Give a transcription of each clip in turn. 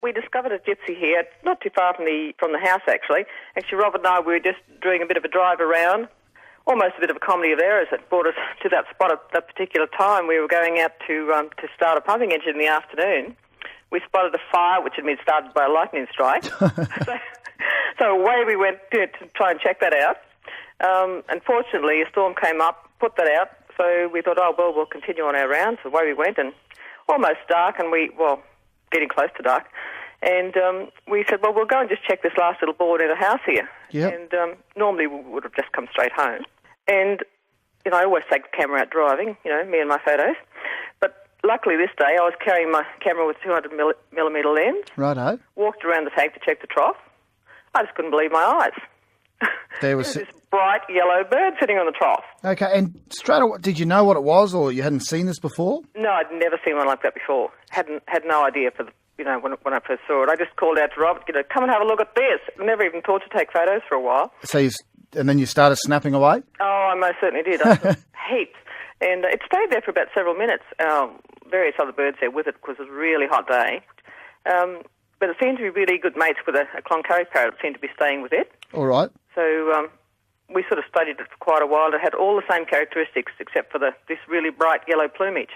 We discovered a gypsy here, not too far from the house, actually. Actually, Robert and I, we were just doing a bit of a drive around, almost a bit of a comedy of errors that brought us to that spot at that particular time. We were going out to start a pumping engine in the afternoon. We spotted a fire, which had been started by a lightning strike. So away we went to try and check that out. Unfortunately, a storm came up, put that out. So we thought, oh, well, we'll continue on our rounds. So away we went, and almost dark, and getting close to dark. And we said, well, we'll go and just check this last little board in the house here. Yep. And normally we would have just come straight home. And, I always take the camera out driving, me and my photos. But luckily this day I was carrying my camera with 200mm lens. Righto. Walked around the tank to check the trough. I just couldn't believe my eyes. There was this bright yellow bird sitting on the trough. Okay, and straight away, did you know what it was, or you hadn't seen this before? No, I'd never seen one like that before. Had no idea when I first saw it. I just called out to Robert, come and have a look at this. I never even thought to take photos for a while. So and then you started snapping away? Oh, I most certainly did. I took heaps. And it stayed there for about several minutes. Various other birds there with it because it was a really hot day. But it seemed to be really good mates with a Cloncurry parrot. It seemed to be staying with it. All right. So we sort of studied it for quite a while. It had all the same characteristics except for this really bright yellow plumage.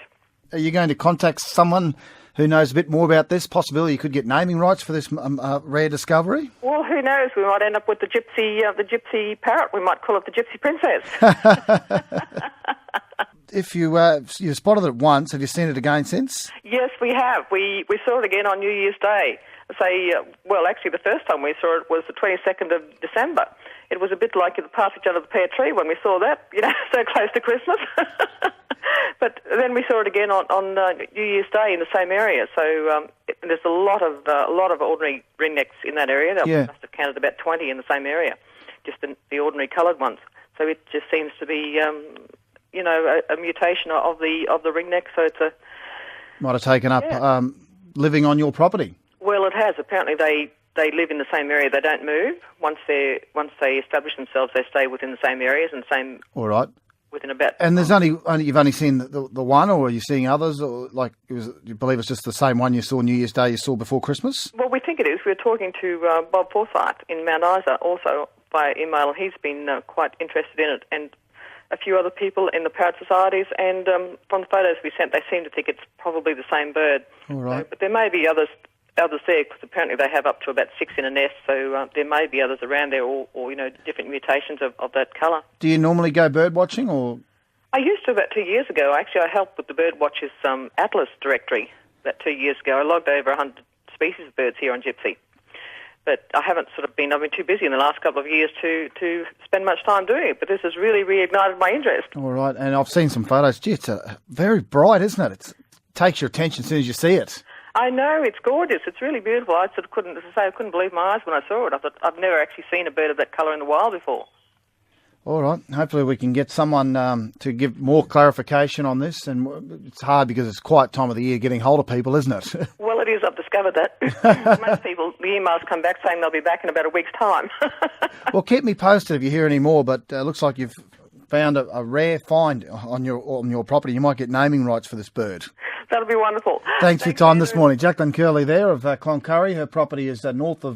Are you going to contact someone who knows a bit more about this? Possibility you could get naming rights for this rare discovery? Well, who knows? We might end up with the gypsy parrot. We might call it the gypsy princess. If you spotted it once, have you seen it again since? Yes, we have. We saw it again on New Year's Day. Actually, the first time we saw it was the 22nd of December. It was a bit like the passage under the pear tree when we saw that, so close to Christmas. But then we saw it again on New Year's Day in the same area. So there's a lot of ordinary ringnecks in that area. Yeah. We must have counted about 20 in the same area, just the ordinary coloured ones. So it just seems to be, a mutation of the ringneck. So it's might have taken up living on your property. Well, it has. Apparently, they live in the same area. They don't move. Once they establish themselves, they stay within the same areas and same. All right. Within about. And there's you've only seen the one, or are you seeing others? Or you believe it's just the same one you saw New Year's Day you saw before Christmas? Well, we think it is. We were talking to Bob Forsyth in Mount Isa also by email, and he's been quite interested in it, and a few other people in the parrot societies. And from the photos we sent, they seem to think it's probably the same bird. All right. So, but there may be others there, because apparently they have up to about 6 in a nest, so there may be others around there, or different mutations of that colour. Do you normally go bird watching, or? I used to about 2 years ago. Actually, I helped with the Birdwatchers Atlas directory about 2 years ago. I logged over 100 species of birds here on Gypsy. But I haven't I've been too busy in the last couple of years to spend much time doing it, but this has really reignited my interest. All right, and I've seen some photos. Gee, it's very bright, isn't it? It takes your attention as soon as you see it. I know, it's gorgeous. It's really beautiful. I couldn't believe my eyes when I saw it. I thought I've never actually seen a bird of that colour in the wild before. All right. Hopefully we can get someone to give more clarification on this. And it's hard because it's quiet time of the year getting hold of people, isn't it? Well, it is. I've discovered that. Most people, the emails come back saying they'll be back in about a week's time. Well, keep me posted if you hear any more, but it looks like you've found a rare find on your property. You might get naming rights for this bird. That'll be wonderful. Thanks for your time this morning. Jacqueline Curley there of Cloncurry. Her property is north of